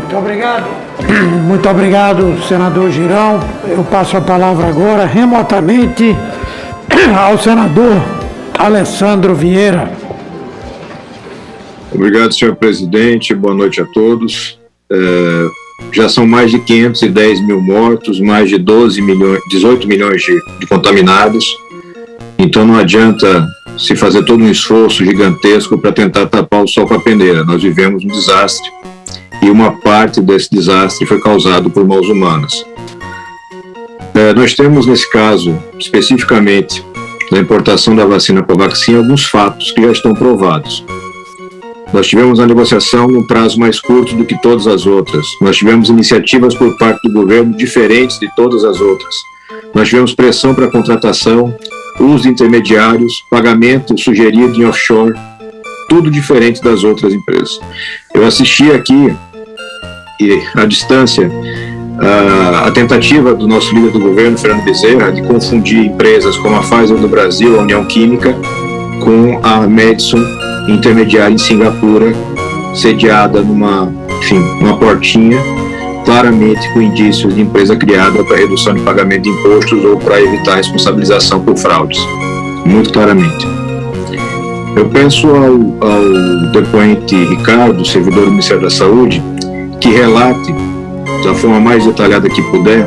Muito obrigado. Muito obrigado, senador Girão. Eu passo a palavra agora, remotamente, ao senador Alessandro Vieira. Obrigado, senhor presidente. Boa noite a todos. Já são mais de 510 mil mortos, mais de 18 milhões de contaminados. Então não adianta se fazer todo um esforço gigantesco para tentar tapar o sol com a peneira. Nós vivemos um desastre e uma parte desse desastre foi causado por mãos humanas. Nós temos, nesse caso, especificamente, da importação da vacina Covaxin, alguns fatos que já estão provados. Nós tivemos a negociação num prazo mais curto do que todas as outras. Nós tivemos iniciativas por parte do governo diferentes de todas as outras. Nós tivemos pressão para contratação, uso de intermediários, pagamento sugerido em offshore, tudo diferente das outras empresas. Eu assisti aqui, à distância, a tentativa do nosso líder do governo, Fernando Bezerra, de confundir empresas como a Pfizer do Brasil, a União Química, com a Madison, intermediária em Singapura, sediada numa portinha, claramente com indícios de empresa criada para redução de pagamento de impostos ou para evitar responsabilização por fraudes, muito claramente. Eu peço ao depoente Ricardo, servidor do Ministério da Saúde, que relate, da forma mais detalhada que puder,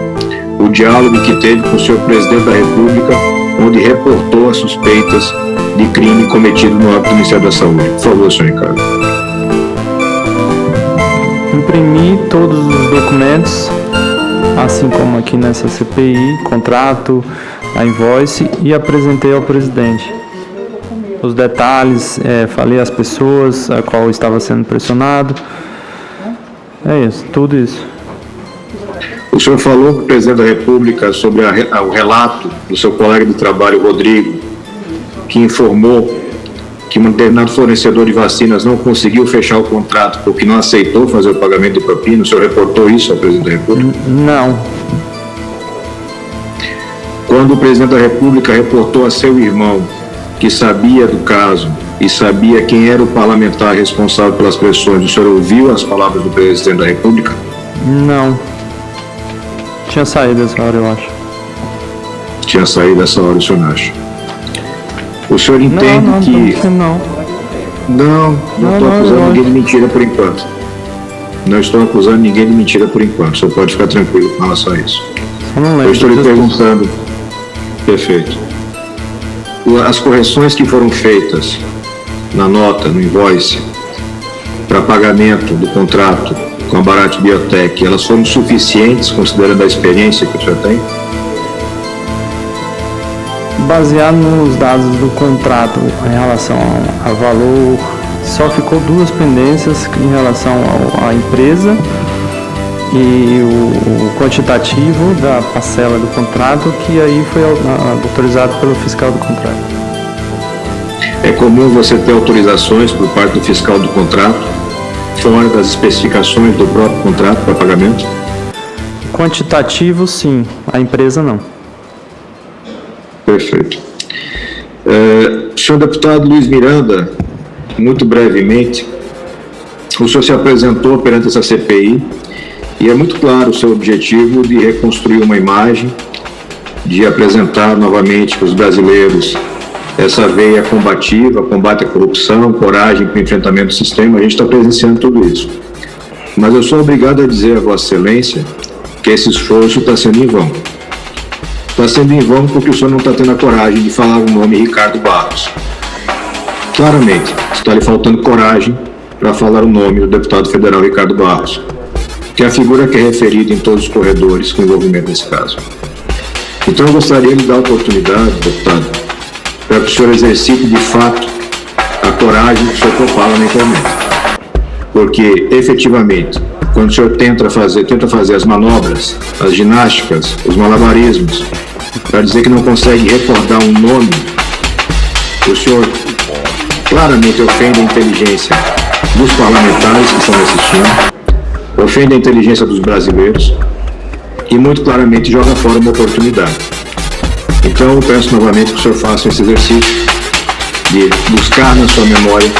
o diálogo que teve com o senhor presidente da República, onde reportou as suspeitas de crime cometido no âmbito do Ministério da Saúde. Por favor, senhor Ricardo. Imprimi todos os documentos, assim como aqui nessa CPI, contrato, a invoice, e apresentei ao presidente. Os detalhes, falei às pessoas a qual estava sendo pressionado. É isso, tudo isso. O senhor falou com o presidente da República sobre o relato do seu colega de trabalho, Rodrigo, que informou que um determinado fornecedor de vacinas não conseguiu fechar o contrato porque não aceitou fazer o pagamento de propina. O senhor reportou isso ao presidente da República? Não. Quando o presidente da República reportou a seu irmão que sabia do caso e sabia quem era o parlamentar responsável pelas pressões, o senhor ouviu as palavras do presidente da República? Não. Tinha saído essa hora, eu acho. Tinha saído essa hora, o senhor acha? O senhor entende que... Não estou acusando ninguém de mentira por enquanto. Não estou acusando ninguém de mentira por enquanto. O senhor pode ficar tranquilo com relação a isso. Eu estou lhe perguntando... Perfeito. As correções que foram feitas na nota, no invoice, para pagamento do contrato com a Bharat Biotech, elas foram suficientes, considerando a experiência que o senhor tem? Baseado nos dados do contrato em relação a valor, só ficou duas pendências em relação à empresa e o quantitativo da parcela do contrato, que aí foi autorizado pelo fiscal do contrato. É comum você ter autorizações por parte do fiscal do contrato, fora das especificações do próprio contrato para pagamento? Quantitativo, sim. A empresa, não. Perfeito. Senhor deputado Luiz Miranda, muito brevemente, o senhor se apresentou perante essa CPI e é muito claro o seu objetivo de reconstruir uma imagem, de apresentar novamente para os brasileiros essa veia combativa, combate à corrupção, coragem para o enfrentamento do sistema. A gente está presenciando tudo isso. Mas eu sou obrigado a dizer a Vossa Excelência que esse esforço está sendo em vão. Está sendo em vão porque o senhor não está tendo a coragem de falar o nome Ricardo Barros. Claramente, está lhe faltando coragem para falar o nome do deputado federal Ricardo Barros, que é a figura que é referida em todos os corredores com envolvimento nesse caso. Então eu gostaria de dar a oportunidade, deputado, para que o senhor exercite de fato a coragem que o senhor propala na internet. Porque, efetivamente, quando o senhor tenta fazer as manobras, as ginásticas, os malabarismos, para dizer que não consegue recordar um nome, o senhor claramente ofende a inteligência dos parlamentares que estão assistindo, ofende a inteligência dos brasileiros e muito claramente joga fora uma oportunidade. Então eu peço novamente que o senhor faça esse exercício de buscar na sua memória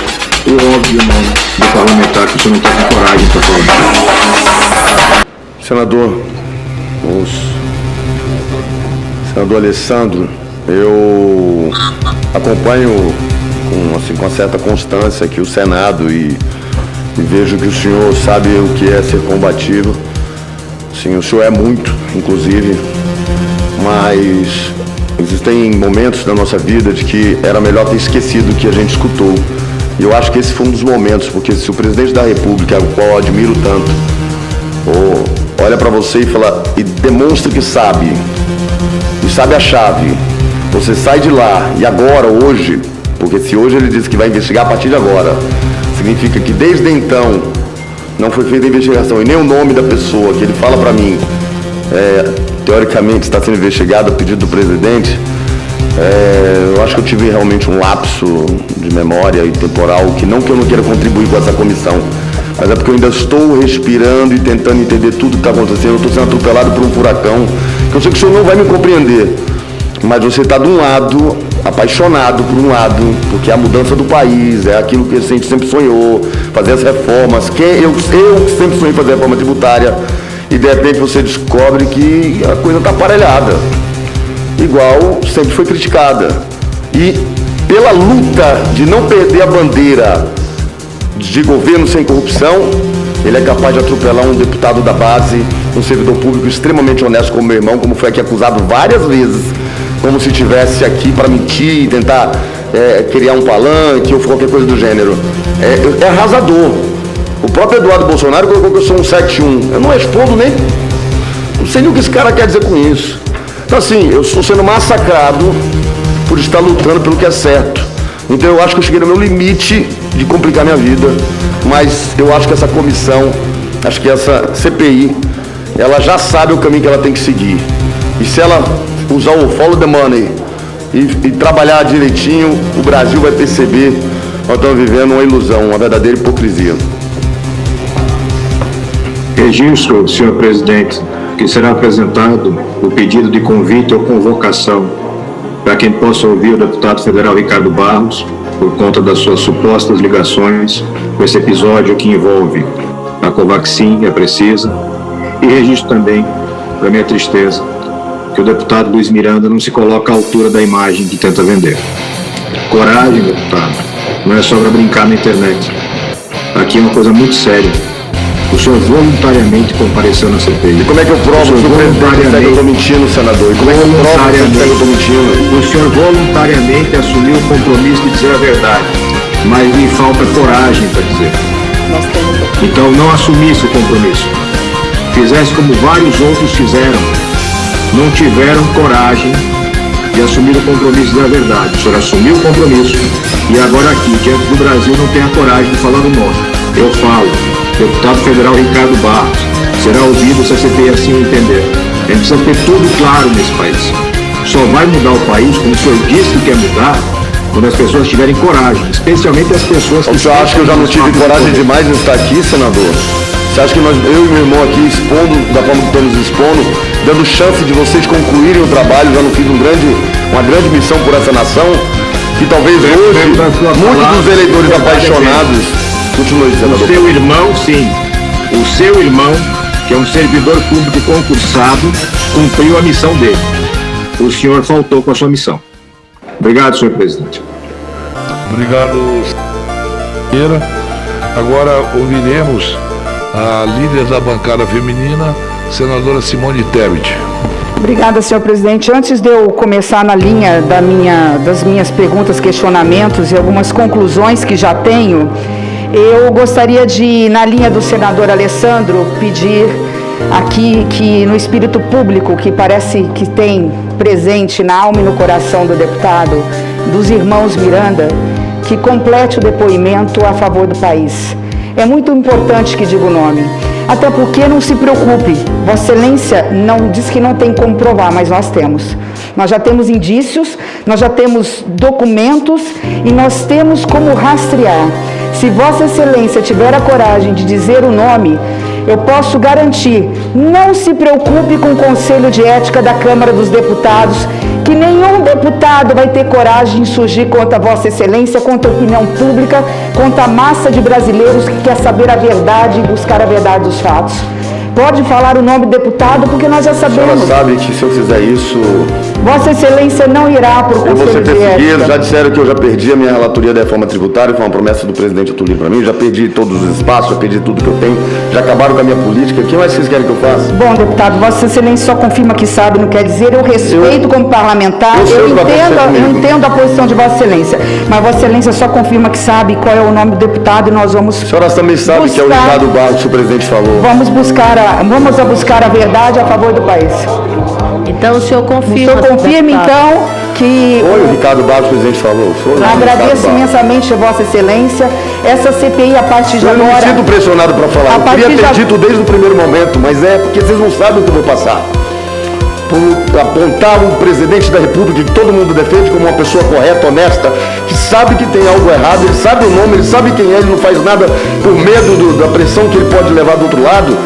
o óbvio nome do parlamentar que o senhor não está com coragem para falar. Senador Alessandro, eu acompanho com certa constância aqui o Senado e vejo que o senhor sabe o que é ser combativo. Sim, o senhor é muito, inclusive, mas existem momentos da nossa vida de que era melhor ter esquecido o que a gente escutou. E eu acho que esse foi um dos momentos, porque se o presidente da República, o qual eu admiro tanto, olha para você e fala e demonstra que sabe, e sabe a chave, você sai de lá e agora, hoje, porque se hoje ele diz que vai investigar a partir de agora, significa que desde então não foi feita a investigação e nem o nome da pessoa que ele fala para mim, teoricamente está sendo investigado a pedido do presidente. Eu acho que eu tive realmente um lapso de memória e temporal, que não eu não queira contribuir com essa comissão, mas é porque eu ainda estou respirando e tentando entender tudo que está acontecendo. Eu estou sendo atropelado por um furacão, que eu sei que o senhor não vai me compreender, mas você está de um lado, apaixonado por um lado, porque é a mudança do país, é aquilo que a gente sempre sonhou, fazer as reformas, eu sempre sonhei fazer a reforma tributária, e de repente você descobre que a coisa está aparelhada, igual sempre foi criticada. E pela luta de não perder a bandeira de governo sem corrupção, ele é capaz de atropelar um deputado da base, um servidor público extremamente honesto como meu irmão, como foi aqui acusado várias vezes, como se estivesse aqui para mentir, tentar criar um palanque ou qualquer coisa do gênero. É arrasador. O próprio Eduardo Bolsonaro colocou que eu sou um 7-1. Eu não respondo nem... Não sei nem o que esse cara quer dizer com isso. Então, assim, eu estou sendo massacrado por estar lutando pelo que é certo. Então, eu acho que eu cheguei no meu limite de complicar minha vida. Mas eu acho que essa comissão, acho que essa CPI, ela já sabe o caminho que ela tem que seguir. E se ela usar o follow the money e trabalhar direitinho, o Brasil vai perceber que nós estamos vivendo uma ilusão, uma verdadeira hipocrisia. Registro, senhor presidente, que será apresentado o pedido de convite ou convocação para quem possa ouvir o deputado federal Ricardo Barros por conta das suas supostas ligações com esse episódio que envolve a Covaxin e a Precisa. E registro também, para minha tristeza, que o deputado Luiz Miranda não se coloca à altura da imagem que tenta vender. Coragem, deputado, não é só para brincar na internet. Aqui é uma coisa muito séria. O senhor voluntariamente compareceu na CPI. E como é que eu provo que o presidente eu estou mentindo, senador? E como é que eu provo que eu estou mentindo? O senhor voluntariamente assumiu o compromisso de dizer a verdade, mas lhe falta coragem para dizer. Então não assumisse o compromisso. Fizesse como vários outros fizeram. Não tiveram coragem de assumir o compromisso da verdade. O senhor assumiu o compromisso e agora aqui, diante do Brasil, não tem a coragem de falar do nome. Eu falo, deputado federal Ricardo Barros, será ouvido se a CPI assim o entender. A gente precisa ter tudo claro nesse país. Só vai mudar o país, como o senhor disse que quer mudar, quando as pessoas tiverem coragem, especialmente as pessoas que... O senhor acha que eu já não tive coragem demais de estar aqui, senador? Você acha que eu e meu irmão aqui expondo, da forma que estamos expondo, dando chance de vocês concluírem o trabalho, já não fiz uma grande missão por essa nação, que talvez hoje, muitos dos eleitores apaixonados, continue, senador. O seu irmão, sim, o seu irmão, que é um servidor público concursado, cumpriu a missão dele. O senhor faltou com a sua missão. Obrigado, senhor presidente. Obrigado, senhora. Agora ouviremos a líder da bancada feminina, senadora Simone Tebet. Obrigada, senhor presidente. Antes de eu começar na linha das minhas perguntas, questionamentos e algumas conclusões que já tenho, eu gostaria de, na linha do senador Alessandro, pedir aqui que no espírito público, que parece que tem presente na alma e no coração do deputado, dos irmãos Miranda, que complete o depoimento a favor do país. É muito importante que diga o nome, até porque não se preocupe, Vossa Excelência não diz que não tem como provar, mas nós temos. Nós já temos indícios, nós já temos documentos e nós temos como rastrear. Se Vossa Excelência tiver a coragem de dizer o nome, eu posso garantir, não se preocupe com o Conselho de Ética da Câmara dos Deputados, que nenhum deputado vai ter coragem de surgir contra Vossa Excelência, contra a opinião pública, contra a massa de brasileiros que quer saber a verdade e buscar a verdade dos fatos. Pode falar o nome do deputado, porque nós já A senhora sabemos. sabe que se eu fizer isso, Vossa Excelência não irá para o eu vou ser Conselho de perseguido. Ética. Já disseram que eu já perdi a minha relatoria da reforma tributária, foi uma promessa do presidente Otulino para mim. Já perdi todos os espaços, já perdi tudo que eu tenho, já acabaram com a minha política. O que mais vocês querem que eu faça? Bom, deputado, Vossa Excelência só confirma que sabe, não quer dizer, eu respeito como parlamentar, eu sei o que vai acontecer eu comigo. entendo a posição de Vossa Excelência, mas Vossa Excelência só confirma que sabe qual é o nome do deputado e nós vamos A senhora também sabe que é o buscar- Ricardo Barros que o presidente falou. vamos buscar a verdade a favor do país. Então o senhor O confirma. senhor confirma, deputado? então, que Foi o Ricardo Barros que o presidente falou. Foi o Ricardo agradeço Barros. imensamente a Vossa Excelência. Essa CPI, a partir de Eu não me agora... sinto pressionado para falar. A Eu queria partir ter de- dito desde o primeiro momento, mas é porque vocês não sabem o que eu vou passar. Por apontar o presidente da República, que todo mundo defende como uma pessoa correta, honesta, que sabe que tem algo errado, ele sabe o nome, ele sabe quem é, ele não faz nada por medo da pressão que ele pode levar do outro lado.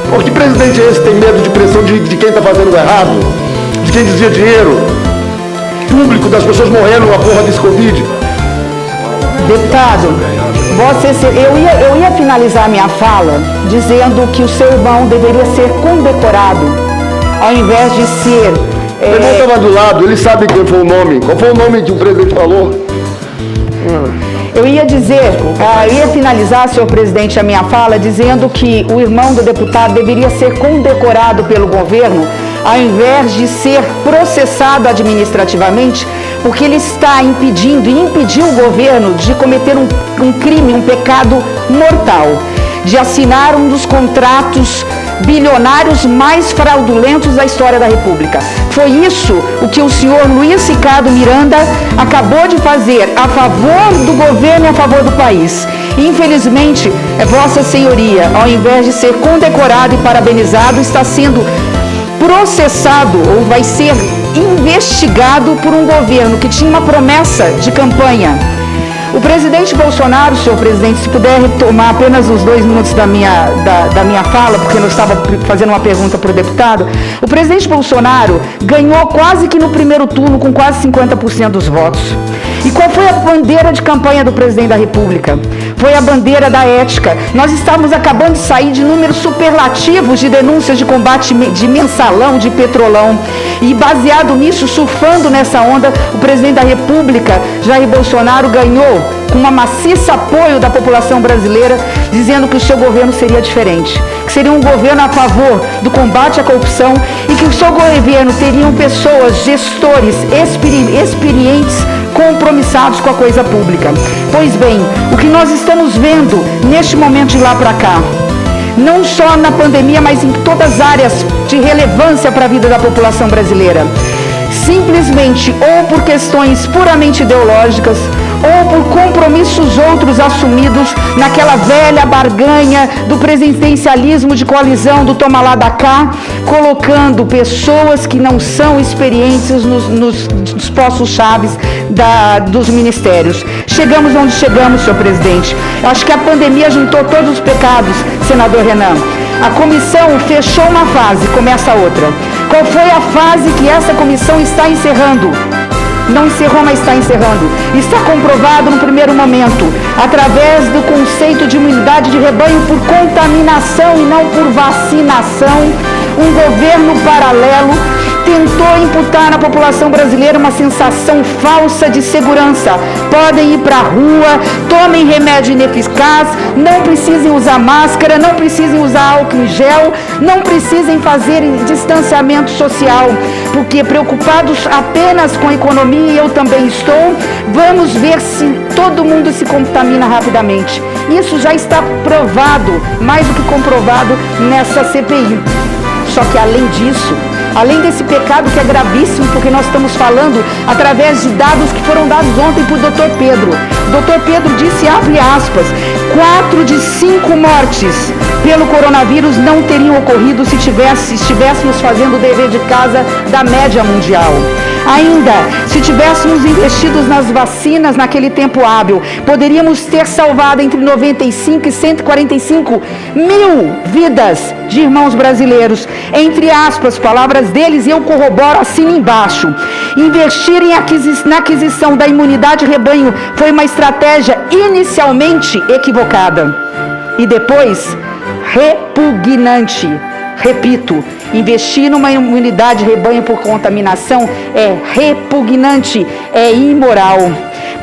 Por que presidente é esse que tem medo de pressão de quem está fazendo errado? De quem desvia dinheiro? Público, das pessoas morrendo na porra desse Covid. Deputado, eu ia finalizar a minha fala dizendo que o seu irmão deveria ser condecorado, ao invés de ser... Meu irmão estava do lado, ele sabe quem foi o nome. Qual foi o nome que o presidente falou? Eu ia finalizar, senhor presidente, a minha fala dizendo que o irmão do deputado deveria ser condecorado pelo governo, ao invés de ser processado administrativamente, porque ele está impediu o governo de cometer um crime, um pecado mortal, de assinar um dos contratos bilionários mais fraudulentos da história da República. Foi isso o que o senhor Luiz Ricardo Miranda acabou de fazer a favor do governo e a favor do país. Infelizmente, Vossa Senhoria, ao invés de ser condecorado e parabenizado, está sendo processado ou vai ser investigado por um governo que tinha uma promessa de campanha. O presidente Bolsonaro, senhor presidente, se puder retomar apenas os 2 minutos da minha fala, porque eu estava fazendo uma pergunta para o deputado, o presidente Bolsonaro ganhou quase que no primeiro turno com quase 50% dos votos. E qual foi a bandeira de campanha do presidente da República? Foi a bandeira da ética. Nós estávamos acabando de sair de números superlativos de denúncias de combate de mensalão, de petrolão. E baseado nisso, surfando nessa onda, o presidente da República, Jair Bolsonaro, ganhou com uma maciça apoio da população brasileira, dizendo que o seu governo seria diferente, que seria um governo a favor do combate à corrupção e que o seu governo teriam pessoas, gestores experientes, compromissados com a coisa pública. Pois bem, o que nós estamos vendo neste momento de lá para cá, não só na pandemia, mas em todas as áreas de relevância para a vida da população brasileira, simplesmente ou por questões puramente ideológicas, ou por compromissos outros assumidos naquela velha barganha do presidencialismo de coalizão, do toma lá da cá, colocando pessoas que não são experientes nos postos-chaves dos ministérios. Chegamos onde chegamos, senhor presidente. Eu acho que a pandemia juntou todos os pecados, senador Renan. A comissão fechou uma fase, começa outra. Qual foi a fase que essa comissão está encerrando? Não encerrou, mas está encerrando. Está comprovado no primeiro momento, através do conceito de imunidade de rebanho por contaminação e não por vacinação, um governo paralelo tentou imputar na população brasileira uma sensação falsa de segurança. Podem ir para a rua, tomem remédio ineficaz, não precisem usar máscara, não precisem usar álcool em gel, não precisem fazer distanciamento social, porque preocupados apenas com a economia, e eu também estou, vamos ver se todo mundo se contamina rapidamente. Isso já está provado, mais do que comprovado nessa CPI. Só que além disso, além desse pecado que é gravíssimo, porque nós estamos falando através de dados que foram dados ontem por Dr. Pedro. O Dr. Pedro disse, abre aspas, 4 de 5 mortes pelo coronavírus não teriam ocorrido se estivéssemos fazendo o dever de casa da média mundial. Ainda, se tivéssemos investido nas vacinas naquele tempo hábil, poderíamos ter salvado entre 95 e 145 mil vidas de irmãos brasileiros. Entre aspas, palavras deles, e eu corroboro, assino embaixo. Investir na aquisição da imunidade rebanho foi uma estratégia inicialmente equivocada. E depois, repugnante. Repito, investir numa imunidade de rebanho por contaminação é repugnante, é imoral.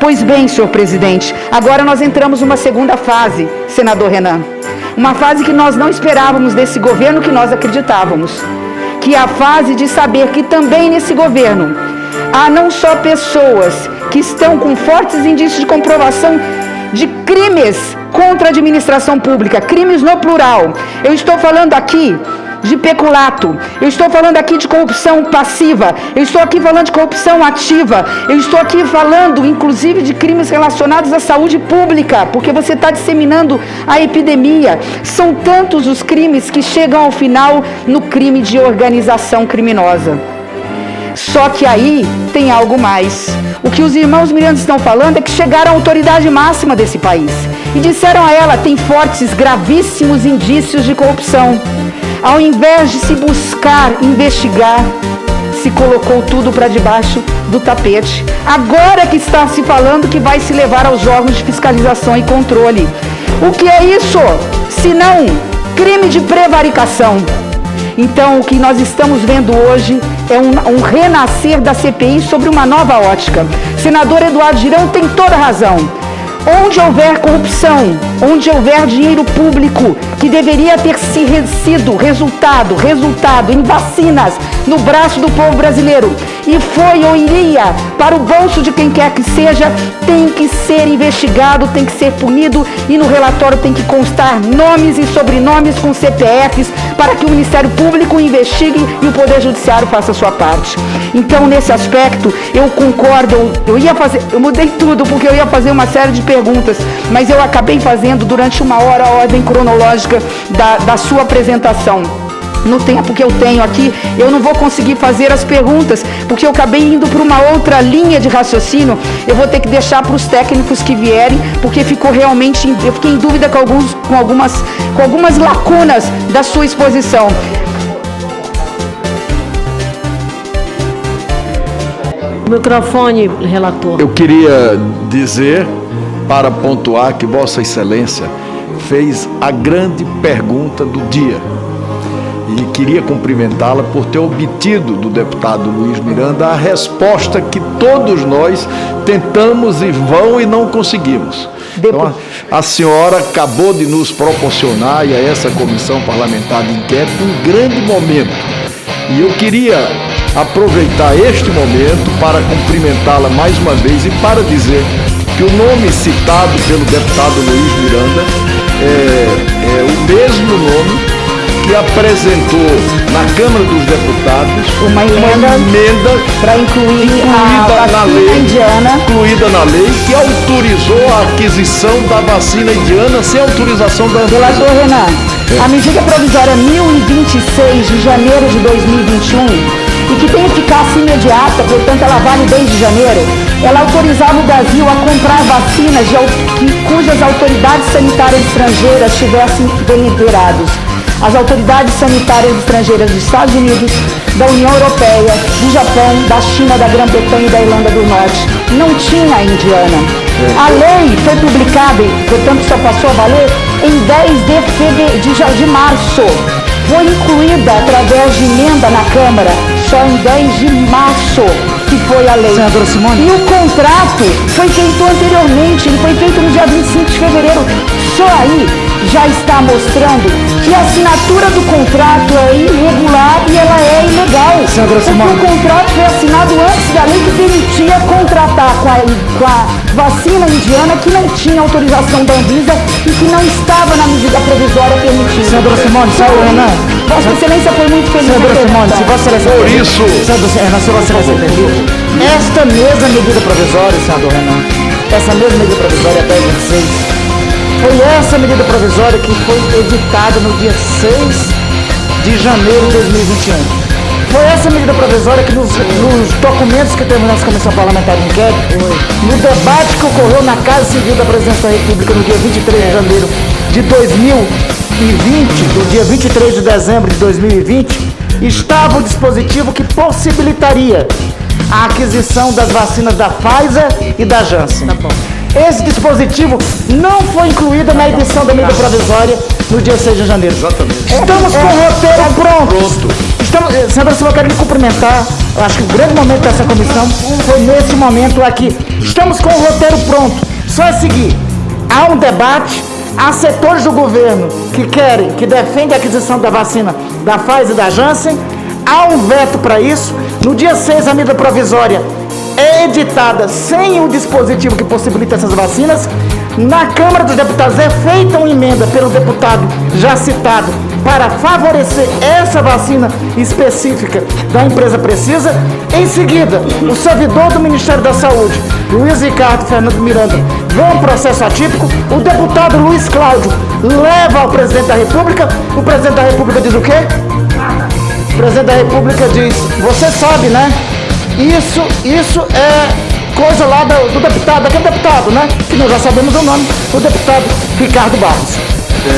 Pois bem, senhor presidente, agora nós entramos numa segunda fase, senador Renan. Uma fase que nós não esperávamos desse governo, que nós acreditávamos. Que é a fase de saber que também nesse governo há não só pessoas que estão com fortes indícios de comprovação de crimes contra a administração pública, crimes no plural. Eu estou falando aqui de peculato, eu estou falando aqui de corrupção passiva, eu estou aqui falando de corrupção ativa, eu estou aqui falando inclusive de crimes relacionados à saúde pública, porque você está disseminando a epidemia. São tantos os crimes que chegam ao final no crime de organização criminosa. Só que aí tem algo mais. O que os irmãos Miranda estão falando é que chegaram à autoridade máxima desse país e disseram a ela: tem fortes, gravíssimos indícios de corrupção. Ao invés de se buscar investigar, se colocou tudo para debaixo do tapete. Agora que está se falando que vai se levar aos órgãos de fiscalização e controle. O que é isso? Se não crime de prevaricação. Então, o que nós estamos vendo hoje é um renascer da CPI sobre uma nova ótica. Senador Eduardo Girão tem toda a razão. Onde houver corrupção, onde houver dinheiro público que deveria ter sido resultado em vacinas no braço do povo brasileiro e foi ou iria para o bolso de quem quer que seja, tem que ser investigado, tem que ser punido e no relatório tem que constar nomes e sobrenomes com CPFs para que o Ministério Público investigue e o Poder Judiciário faça a sua parte. Então, nesse aspecto, eu concordo, eu mudei tudo porque eu ia fazer uma série de perguntas, mas eu acabei fazendo durante uma hora a ordem cronológica da sua apresentação. No tempo que eu tenho aqui, eu não vou conseguir fazer as perguntas, porque eu acabei indo para uma outra linha de raciocínio. Eu vou ter que deixar para os técnicos que vierem, porque ficou realmente, eu fiquei em dúvida com algumas lacunas da sua exposição. Microfone, relator. Eu queria dizer, para pontuar, que Vossa Excelência fez a grande pergunta do dia. E queria cumprimentá-la por ter obtido do deputado Luiz Miranda a resposta que todos nós tentamos em vão e não conseguimos. Então, a senhora acabou de nos proporcionar, e a essa comissão parlamentar de inquérito, um grande momento. E eu queria aproveitar este momento para cumprimentá-la mais uma vez e para dizer que o nome citado pelo deputado Luiz Miranda é o mesmo nome que apresentou na Câmara dos Deputados uma emenda para incluir a vacina indiana, incluída na lei, que autorizou a aquisição da vacina indiana sem autorização da Anvisa. Relator Renan, a medida provisória 1026 de janeiro de 2021 e que tem eficácia imediata, portanto ela vale desde janeiro, ela autorizava o Brasil a comprar vacinas cujas autoridades sanitárias estrangeiras tivessem deliberados. As autoridades sanitárias estrangeiras dos Estados Unidos, da União Europeia, do Japão, da China, da Grã-Bretanha e da Irlanda do Norte. Não tinha a indiana. A lei foi publicada, portanto só passou a valer, em 10 de março. Foi incluída através de emenda na Câmara, só em 10 de março que foi a lei. Senadora Simone. E o contrato foi feito anteriormente, ele foi feito no dia 25 de fevereiro. Só aí já está mostrando que a assinatura do contrato é irregular e ela é ilegal. Porque o contrato foi assinado antes da lei que permitia contratar com a vacina indiana que não tinha autorização da Anvisa e que não estava na medida provisória permitida. Senadora Simone, senador Renan. Vossa Excelência foi muito feliz. Senadora Simone, se Vossa Excelência por isso, esta mesma medida provisória, senador Renan, essa mesma medida provisória 1026, foi essa medida provisória que foi editada no dia 6 de janeiro de 2021. Foi essa medida provisória que nos documentos que temos na Comissão Parlamentar de Inquérito, no debate que ocorreu na Casa Civil da Presidência da República no dia 23 de janeiro de 2020, do dia 23 de dezembro de 2020, estava o dispositivo que possibilitaria a aquisição das vacinas da Pfizer e da Janssen. Esse dispositivo não foi incluído na edição da medida provisória no dia 6 de janeiro. Exatamente. Estamos com o roteiro pronto. Senadora Silva, eu quero lhe cumprimentar. Eu acho que o grande momento dessa comissão foi nesse momento aqui. Estamos com o roteiro pronto. Só é seguir. Há um debate, há setores do governo que querem, que defendem a aquisição da vacina da Pfizer e da Janssen. Há um veto para isso. No dia 6, a medida provisória é editada sem o dispositivo que possibilita essas vacinas. Na Câmara dos Deputados é feita uma emenda pelo deputado já citado para favorecer essa vacina específica da empresa Precisa. Em seguida, o servidor do Ministério da Saúde, Luiz Ricardo Fernando Miranda, vê um processo atípico. O deputado Luiz Cláudio leva ao presidente da República. O presidente da República diz o quê? O presidente da República diz, você sabe, né? Isso é coisa lá do deputado, daquele deputado, né? Que nós já sabemos o nome, o deputado Ricardo Barros.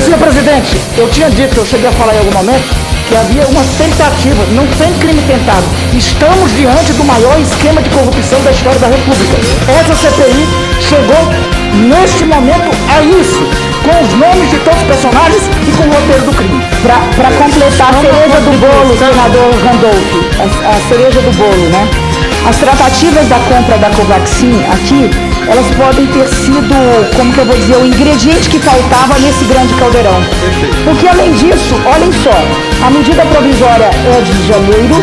Senhor presidente, eu tinha dito, eu cheguei a falar em algum momento, que havia uma tentativa, não tem crime tentado. Estamos diante do maior esquema de corrupção da história da República. Essa CPI chegou, neste momento, a isso, com os nomes de todos os personagens e com o roteiro do crime. Para completar a cereja do bolo, senador Randolph, a cereja do bolo, né? As tratativas da compra da Covaxin aqui, elas podem ter sido, como que eu vou dizer, o ingrediente que faltava nesse grande caldeirão. Porque além disso, olhem só, a medida provisória é de janeiro,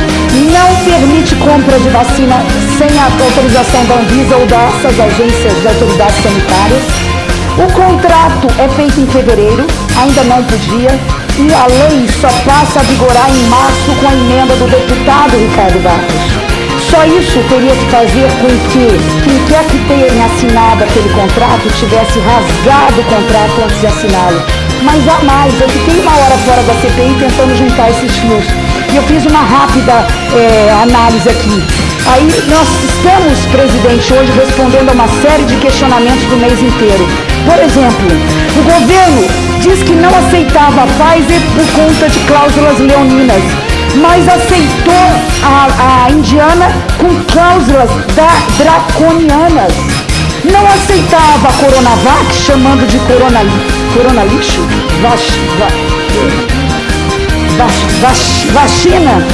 não permite compra de vacina sem a autorização da Anvisa ou dessas agências de autoridades sanitárias. O contrato é feito em fevereiro, ainda não podia, e a lei só passa a vigorar em março com a emenda do deputado Ricardo Barros. Só isso teria que fazer com que quem quer que tenha assinado aquele contrato tivesse rasgado o contrato antes de assiná-lo. Mas há mais, eu fiquei uma hora fora da CPI tentando juntar esses fios. E eu fiz uma rápida análise aqui. Aí nós estamos, presidente, hoje respondendo a uma série de questionamentos do mês inteiro. Por exemplo, o governo diz que não aceitava a Pfizer por conta de cláusulas leoninas, mas aceitou a indiana com cláusulas draconianas. Não aceitava a Coronavac, chamando de corona lixo, vacina,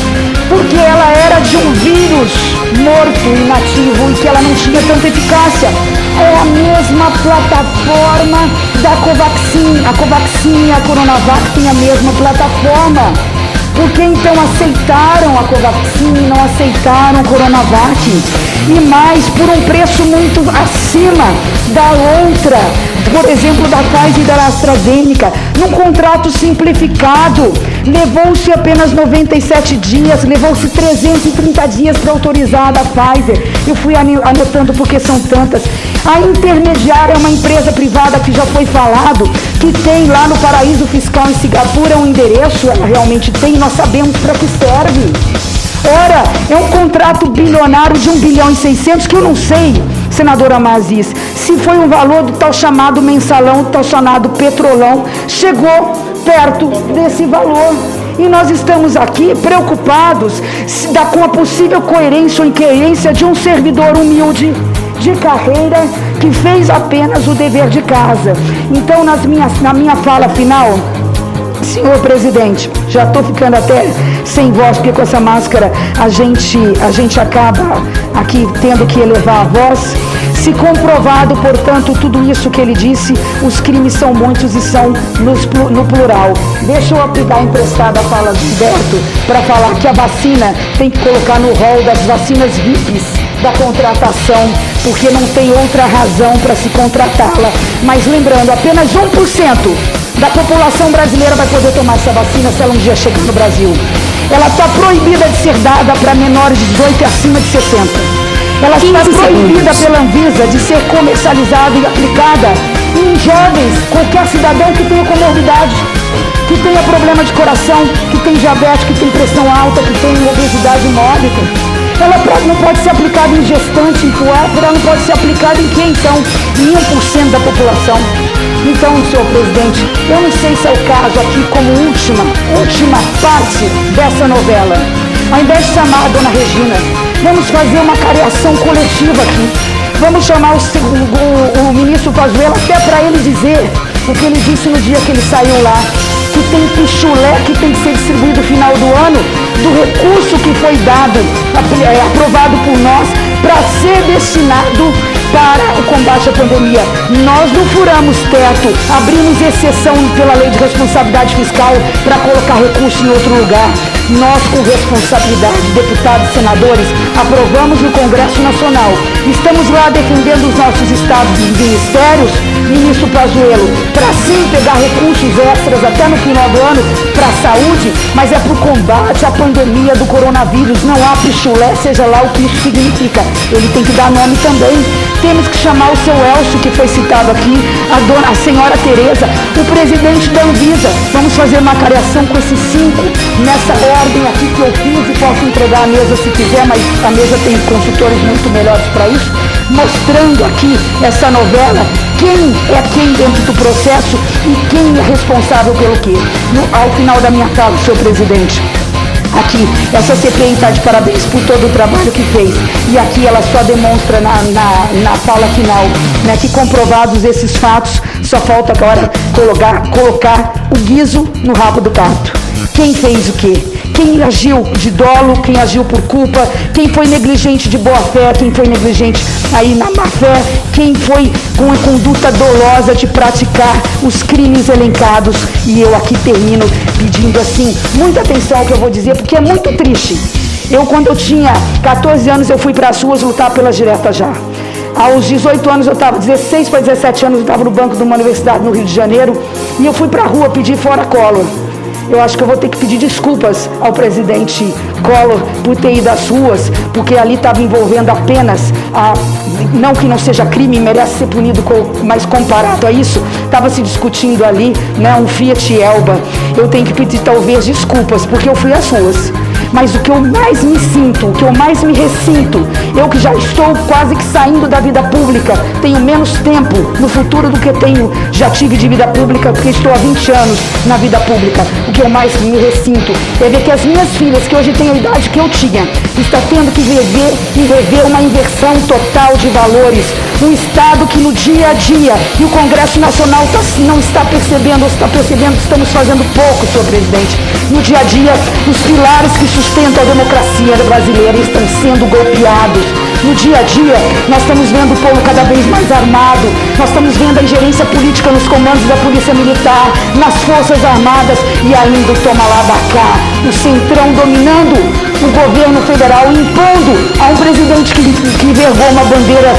porque ela era de um vírus morto, inativo, e que ela não tinha tanta eficácia. É a mesma plataforma da Covaxin. A Covaxin e a Coronavac têm a mesma plataforma. Por que então aceitaram a Covaxin e não aceitaram a Coronavac? E mais, por um preço muito acima da outra, por exemplo, da Pfizer e da AstraZeneca, num contrato simplificado. Levou-se apenas 97 dias, levou-se 330 dias para autorizar a da Pfizer. Eu fui anotando porque são tantas. A intermediária é uma empresa privada que já foi falado, que tem lá no paraíso fiscal em Singapura um endereço, ela realmente tem, nós sabemos para que serve. Ora, é um contrato bilionário de 1 bilhão e 600, que eu não sei, senadora Mazis, se foi um valor do tal chamado mensalão, do tal chamado petrolão, chegou perto desse valor. E nós estamos aqui preocupados com a possível coerência ou incoerência de um servidor humilde de carreira que fez apenas o dever de casa. Então, na minha fala final, senhor presidente, já estou ficando até sem voz, porque com essa máscara a gente acaba aqui tendo que elevar a voz. Se comprovado, portanto, tudo isso que ele disse, os crimes são muitos e são no plural. Deixa eu pegar emprestada a fala do Humberto para falar que a vacina tem que colocar no rol das vacinas VIPs da contratação, porque não tem outra razão para se contratá-la. Mas lembrando, apenas 1% da população brasileira vai poder tomar essa vacina se ela um dia chegar no Brasil. Ela está proibida de ser dada para menores de 18 e acima de 60. Ela está proibida pela Anvisa de ser comercializada e aplicada em jovens, qualquer cidadão que tenha comorbidade, que tenha problema de coração, que tem diabetes, que tem pressão alta, que tem obesidade mórbida. Ela não pode ser aplicada em gestante, em puérpera, ela não pode ser aplicada em quem, então? Em 1% da população. Então, senhor presidente, eu não sei se é o caso aqui como última parte dessa novela. Ao invés de chamar a dona Regina, vamos fazer uma cariação coletiva aqui. Vamos chamar o ministro Pazuello até para ele dizer porque ele disse no dia que ele saiu lá que tem pichulé que tem que ser distribuído no final do ano, do recurso que foi dado, aprovado por nós, para ser destinado para o combate à pandemia. Nós não furamos teto, abrimos exceção pela lei de responsabilidade fiscal para colocar recurso em outro lugar. Nós, com responsabilidade, deputados e senadores, aprovamos no Congresso Nacional. Estamos lá defendendo os nossos estados e ministérios, ministro Pazuello, para sim pegar recursos extras até no final do ano para a saúde, mas é para o combate à pandemia do coronavírus. Não há pichulé, seja lá o que isso significa. Ele tem que dar nome também. Temos que chamar o seu Elcio, que foi citado aqui, a senhora Tereza, o presidente da Anvisa. Vamos fazer uma cariação com esses 5 nessa ordem aqui que eu fiz e posso entregar a mesa se quiser, mas a mesa tem consultores muito melhores para isso, mostrando aqui essa novela, quem é quem dentro do processo e quem é responsável pelo quê. Ao final da minha fala, senhor presidente, aqui, essa CPI está de parabéns por todo o trabalho que fez. E aqui ela só demonstra na fala final, né, que comprovados esses fatos, só falta agora colocar o guiso no rabo do pato. Quem fez o quê? Quem agiu de dolo, quem agiu por culpa, quem foi negligente de boa fé, quem foi negligente aí na má fé, quem foi com a conduta dolosa de praticar os crimes elencados. E eu aqui termino pedindo assim, muita atenção ao que eu vou dizer, porque é muito triste. Quando eu tinha 14 anos, eu fui para as ruas lutar pela direta já. Aos 18 anos, 16 para 17 anos, eu estava no banco de uma universidade no Rio de Janeiro, e eu fui para a rua pedir fora Collor. Eu acho que eu vou ter que pedir desculpas ao presidente Collor por ter ido às ruas, porque ali estava envolvendo apenas, não que não seja crime, merece ser punido, mas comparado a isso, estava se discutindo ali, né, um Fiat Elba. Eu tenho que pedir talvez desculpas, porque eu fui às ruas. Mas o que eu mais me sinto, o que eu mais me ressinto, eu que já estou quase que saindo da vida pública, tenho menos tempo no futuro do que já tive de vida pública, porque estou há 20 anos na vida pública. O que eu mais me ressinto é ver que as minhas filhas, que hoje têm a idade que eu tinha, está tendo que viver e rever uma inversão total de valores. Um Estado que no dia a dia, e o Congresso Nacional não está percebendo, ou está percebendo que estamos fazendo pouco, senhor presidente. No dia a dia, os pilares que sustentam a democracia brasileira estão sendo golpeados. No dia a dia, nós estamos vendo o povo cada vez mais armado, nós estamos vendo a ingerência política nos comandos da Polícia Militar, nas Forças Armadas e ainda o toma lá da cá, o Centrão dominando o governo federal, impondo a um presidente que vergou uma bandeira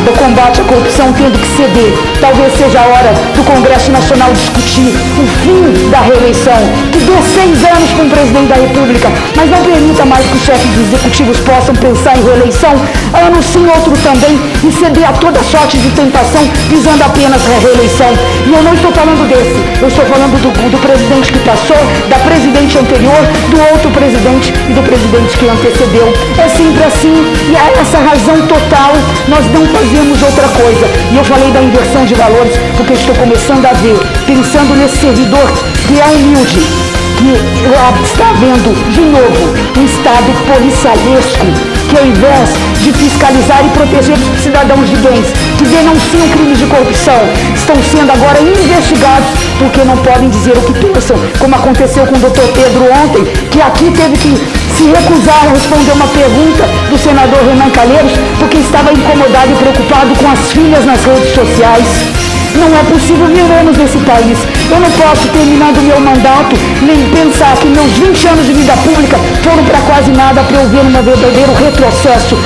do combate à corrupção, tendo que ceder. Talvez seja a hora do Congresso Nacional discutir o fim da reeleição, que dê 6 anos para o presidente da República, mas não permita mais que os chefes executivos possam pensar em reeleição, ano sim, outro também, e ceder a toda sorte de tentação, visando apenas a reeleição. E eu não estou falando desse, eu estou falando do presidente que passou, da presidente anterior, do outro presidente e do presidente que antecedeu. É sempre assim, e a essa razão total, nós não fazemos outra coisa. E eu falei da inversão de valores, porque estou começando a ver, pensando nesse servidor que é humilde, que está vendo de novo um Estado policialesco, que ao invés de fiscalizar e proteger os cidadãos de bens que denunciam crimes de corrupção, estão sendo agora investigados porque não podem dizer o que pensam, como aconteceu com o Dr. Pedro ontem, que aqui teve que se recusar a responder uma pergunta do senador Renan Calheiros porque estava incomodado e preocupado com as filhas nas redes sociais. Não é possível vivemos nesse país. Eu não posso, terminando o meu mandato, nem pensar que meus 20 anos de vida pública foram para quase nada para eu ver um verdadeiro retrocesso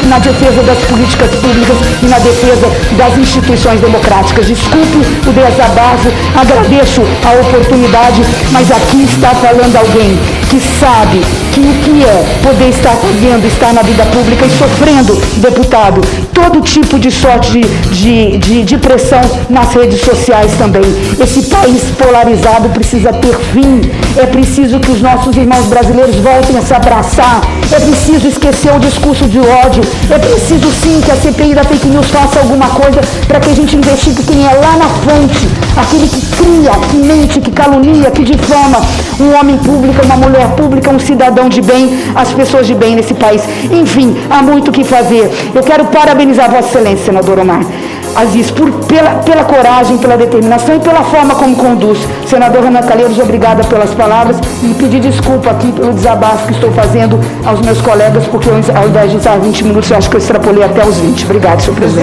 na defesa das políticas públicas e na defesa das instituições democráticas. Desculpe o desabafo, agradeço a oportunidade, mas aqui está falando alguém que sabe que o que é poder estar fazendo, estar na vida pública e sofrendo, deputado, todo tipo de sorte de pressão nas redes sociais também. Esse país polarizado precisa ter fim. É preciso que os nossos irmãos brasileiros voltem a se abraçar. É preciso esquecer o discurso de ódio. É preciso sim que a CPI da fake news faça alguma coisa para que a gente investigue quem é lá na fonte, aquele que cria, que mente, que calunia, que difama um homem público, uma mulher pública, um cidadão de bem, as pessoas de bem nesse país. Enfim, há muito o que fazer. Eu quero parabenizar Vossa Excelência, senador Omar. Aziz, pela coragem, pela determinação e pela forma como conduz. Senador Renan Calheiros, obrigada pelas palavras e pedir desculpa aqui pelo desabafo que estou fazendo aos meus colegas, porque ao invés de usar 20 minutos, eu acho que eu extrapolei até os 20. Obrigado, senhor presidente.